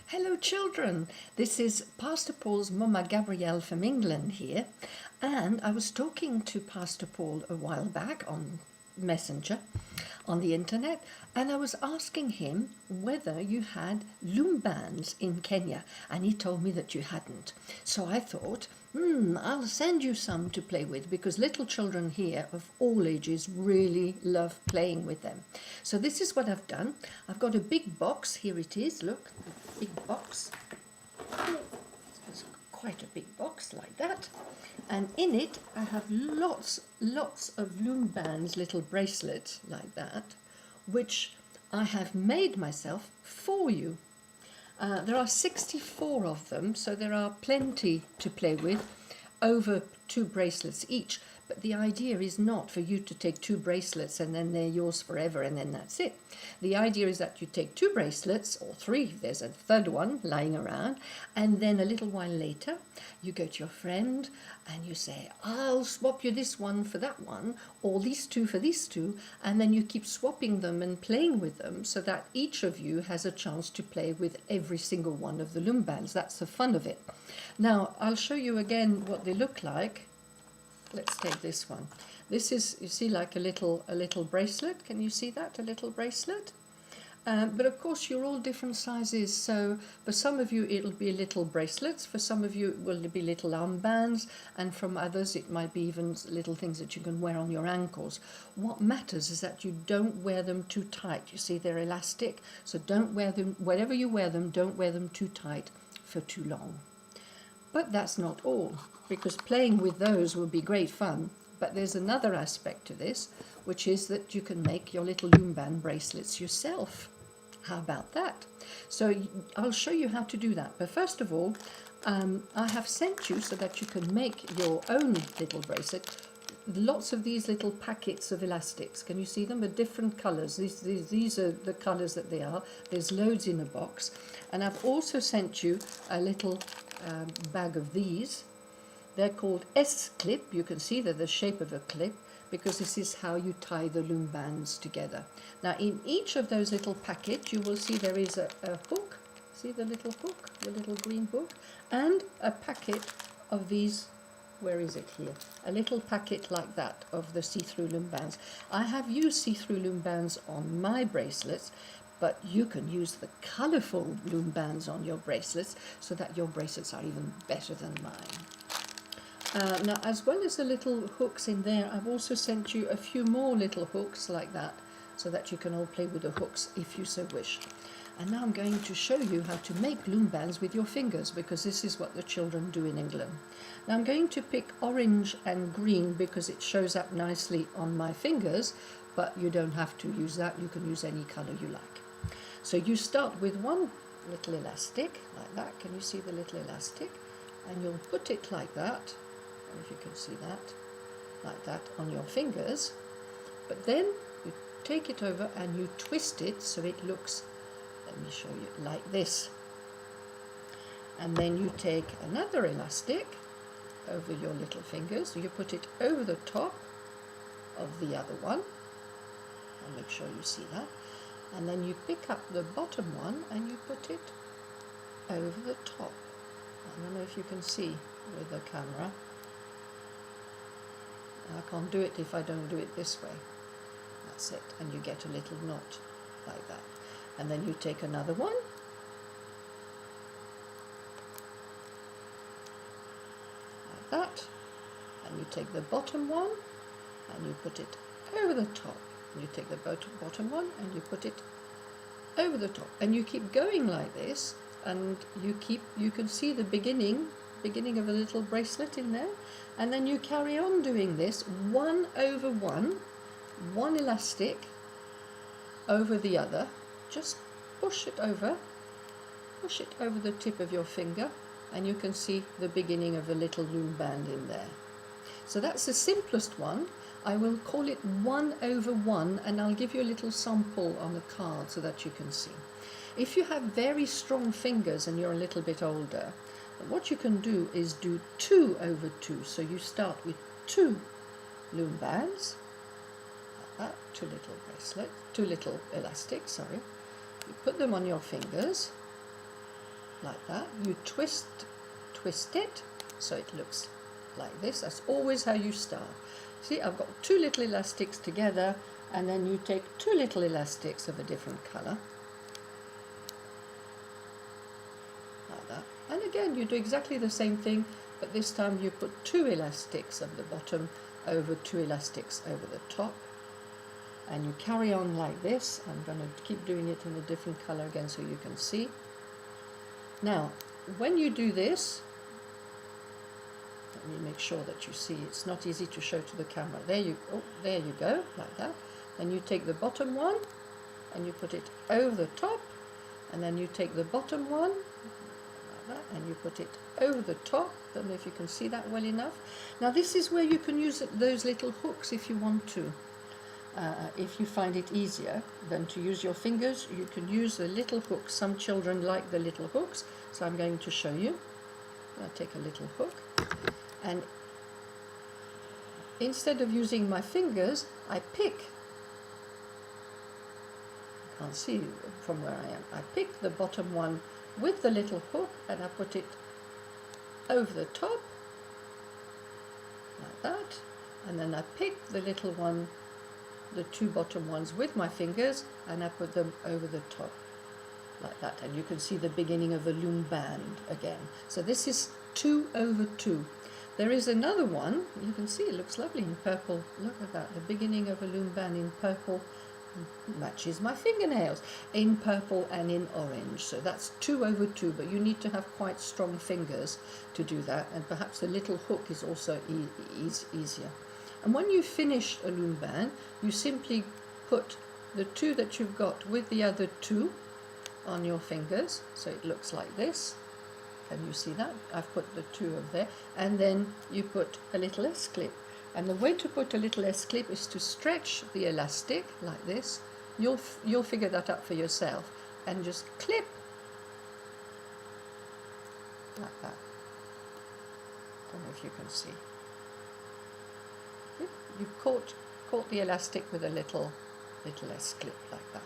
Hello children, this is Pastor Paul's Mama Gabrielle from England here, and I was talking to Pastor Paul a while back on Messenger on the internet, and I was asking him whether you had loom bands in Kenya, and he told me that you hadn't. So I thought, I'll send you some to play with, because little children here of all ages really love playing with them. So this is what I've done. I've got a big box, here it is, look, big box. It's quite a big box like that, and in it I have lots of loom bands, little bracelets like that, which I have made myself for you. There are 64 of them, so there are plenty to play with, over 2 bracelets each. But the idea is not for you to take 2 bracelets and then they're yours forever and then that's it. The idea is that you take 2 bracelets, or 3, there's a third one lying around, and then a little while later you go to your friend and you say, I'll swap you this one for that one, or these 2 for these 2, and then you keep swapping them and playing with them so that each of you has a chance to play with every single one of the loom bands. That's the fun of it. Now I'll show you again what they look like. Let's take this one. This is, you see, like a little bracelet. Can you see that? A little bracelet. But of course you're all different sizes, so for some of you it'll be little bracelets, for some of you it will be little armbands, and from others it might be even little things that you can wear on your ankles. What matters is that you don't wear them too tight. You see, they're elastic, so don't wear them, wherever you wear them, don't wear them too tight for too long. But that's not all, because playing with those will be great fun. But there's another aspect to this, which is that you can make your little loom band bracelets yourself. How about that? So I'll show you how to do that. But first of all, I have sent you, so that you can make your own little bracelet, lots of these little packets of elastics. Can you see them? They're different colours. These are the colours that they are. There's loads in a box. And I've also sent you a little bag of these. They're called S-clip. You can see they're the shape of a clip, because this is how you tie the loom bands together. Now in each of those little packets you will see there is a hook. See the little hook, the little green hook, and a packet of these. Where is it here? A little packet like that of the see-through loom bands. I have used see-through loom bands on my bracelets, but you can use the colourful loom bands on your bracelets, so that your bracelets are even better than mine. Now, as well as the little hooks in there, I've also sent you a few more little hooks like that, so that you can all play with the hooks if you so wish. And now I'm going to show you how to make loom bands with your fingers, because this is what the children do in England. Now I'm going to pick orange and green because it shows up nicely on my fingers, but you don't have to use that. You can use any colour you like. So you start with one little elastic like that. Can you see the little elastic? And you'll put it like that, if you can see that, like that on your fingers. But then you take it over and you twist it so it looks, let me show you, like this. And then you take another elastic over your little fingers. You put it over the top of the other one. I'll make sure you see that. And then you pick up the bottom one and you put it over the top. I don't know if you can see with the camera. I can't do it if I don't do it this way. That's it. And you get a little knot like that. And then you take another one. Like that. And you take the bottom one and you put it over the top. And you take the bottom one and you put it over the top. And you keep going like this, and you can see the beginning of a little bracelet in there, and then you carry on doing this, one over one elastic over the other. Just push it over the tip of your finger, and you can see the beginning of a little loom band in there. So that's the simplest one. I will call it 1 over 1, and I'll give you a little sample on the card so that you can see. If you have very strong fingers and you're a little bit older, what you can do is do 2 over 2. So you start with 2 loom bands, like that, 2 little elastics, sorry. You put them on your fingers, like that. You twist it so it looks like this. That's always how you start. See, I've got two little elastics together, and then you take two little elastics of a different colour, like that. And again, you do exactly the same thing, but this time you put two elastics of the bottom over two elastics over the top, and you carry on like this. I'm going to keep doing it in a different colour again so you can see. Now, when you do this, let me make sure that you see. It's not easy to show to the camera. There you go, like that. Then you take the bottom one and you put it over the top, and then you take the bottom one like that and you put it over the top. Don't know if you can see that well enough. Now this is where you can use those little hooks if you want to. If you find it easier than to use your fingers, you can use the little hooks. Some children like the little hooks, so I'm going to show you. I'll take a little hook, and instead of using my fingers, I pick. You can't see from where I am. I pick the bottom one with the little hook, and I put it over the top, like that. And then I pick the little one, the two bottom ones with my fingers, and I put them over the top, like that. And you can see the beginning of a loom band again. So this is 2 over 2. There is another one, you can see it looks lovely in purple. Look at that, the beginning of a loom band in purple matches my fingernails, in purple and in orange. So that's 2 over 2, but you need to have quite strong fingers to do that, and perhaps the little hook is also easier. And when you've finished a loom band, you simply put the two that you've got with the other two on your fingers, so it looks like this. Can you see that? I've put the two of there, and then you put a little S-clip. And the way to put a little S-clip is to stretch the elastic like this. You'll figure that out for yourself, and just clip like that. Don't know if you can see. You've caught the elastic with a little S-clip like that.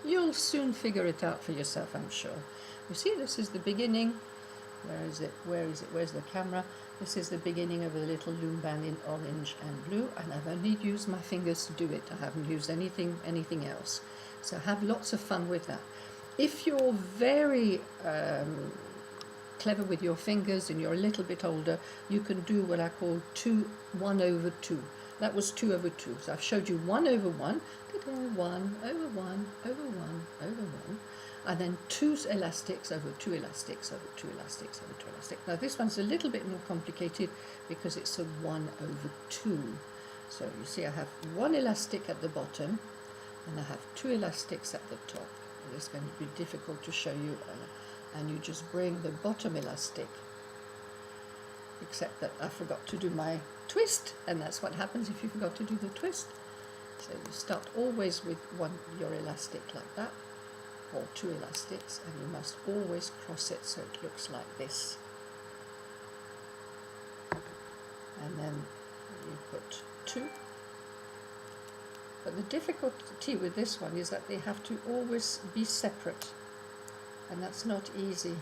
You'll soon figure it out for yourself, I'm sure. You see, this is the beginning. Where is it? Where's the camera? This is the beginning of a little loom band in orange and blue, and I've only used my fingers to do it. I haven't used anything else. So have lots of fun with that. If you're very clever with your fingers and you're a little bit older, you can do what I call 1 over 2. That was 2 over 2. So I've showed you 1 over 1, 1 over 1 over 1 over 1. And then 2 elastics over 2 elastics over 2 elastics over 2 elastics. Now this one's a little bit more complicated because it's a 1 over 2. So you see I have 1 elastic at the bottom and I have 2 elastics at the top. It's going to be difficult to show you, and you just bring the bottom elastic, except that I forgot to do my twist, and that's what happens if you forgot to do the twist. So you start always with your elastic like that, or 2 elastics, and you must always cross it so it looks like this. And then you put 2. But the difficulty with this one is that they have to always be separate, and that's not easy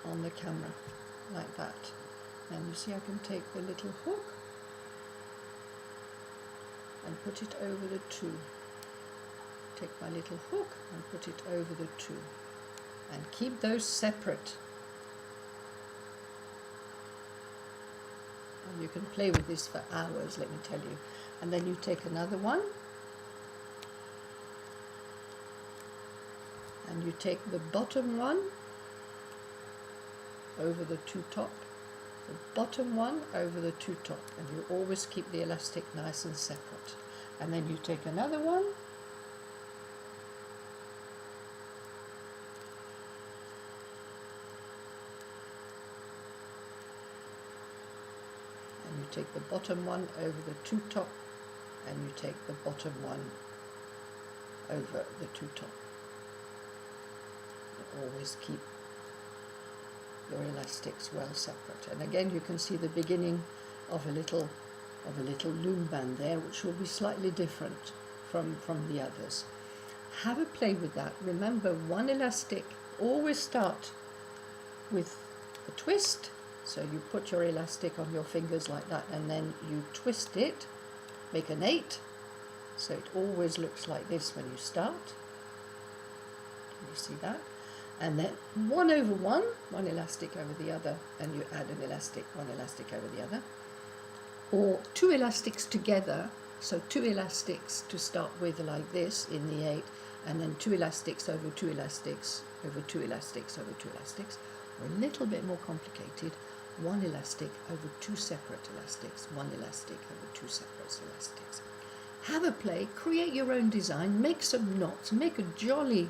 on the camera like that. And you see I can take the little hook and put it over the 2. Take my little hook and put it over the 2, and keep those separate. And you can play with this for hours, let me tell you. And then you take another one, and you take the bottom one over the 2 top, the bottom one over the 2 top, and you always keep the elastic nice and separate. And then you take another one, you take the bottom one over the 2 top, and you take the bottom one over the 2 top. You always keep your elastics well separate. And again you can see the beginning of a little loom band there, which will be slightly different from the others. Have a play with that. Remember, 1 elastic always start with a twist. So you put your elastic on your fingers like that, and then you twist it, make an 8. So it always looks like this when you start. Can you see that? And then 1/1, one elastic over the other, and you add an elastic, one elastic over the other. Or 2 elastics together, so 2 elastics to start with like this in the 8, and then 2 elastics over 2 elastics over 2 elastics over 2 elastics. Or a little bit more complicated, 1 elastic over 2 separate elastics, 1 elastic over 2 separate elastics. Have a play, create your own design, make some knots, make a jolly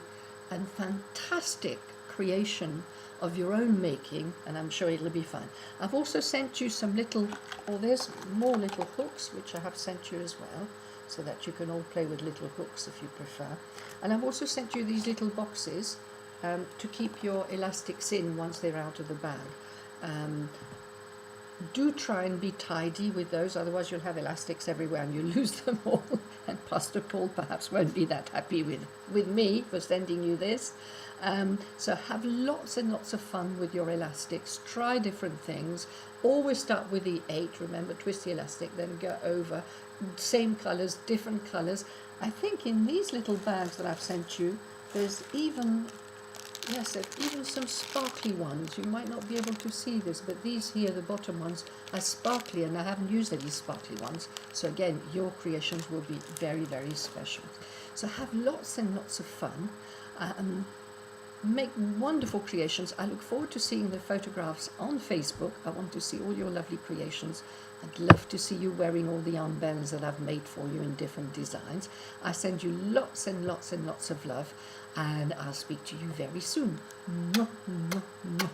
and fantastic creation of your own making, and I'm sure it'll be fun. I've also sent you some little, there's more little hooks which I have sent you as well, so that you can all play with little hooks if you prefer. And I've also sent you these little boxes to keep your elastics in once they're out of the bag. Do try and be tidy with those, otherwise you'll have elastics everywhere and you'll lose them all. And Pastor Paul perhaps won't be that happy with me for sending you this. So have lots and lots of fun with your elastics. Try different things. Always start with the 8. Remember, twist the elastic, then go over. Same colours, different colours. I think in these little bags that I've sent you, there's even... Yes, even some sparkly ones. You might not be able to see this, but these here, the bottom ones, are sparkly, and I haven't used any sparkly ones. So again, your creations will be very, very special. So have lots and lots of fun. Make wonderful creations. I look forward to seeing the photographs on Facebook. I want to see all your lovely creations. I'd love to see you wearing all the armbands that I've made for you in different designs. I send you lots and lots and lots of love, and I'll speak to you very soon. Mwah, mwah, mwah.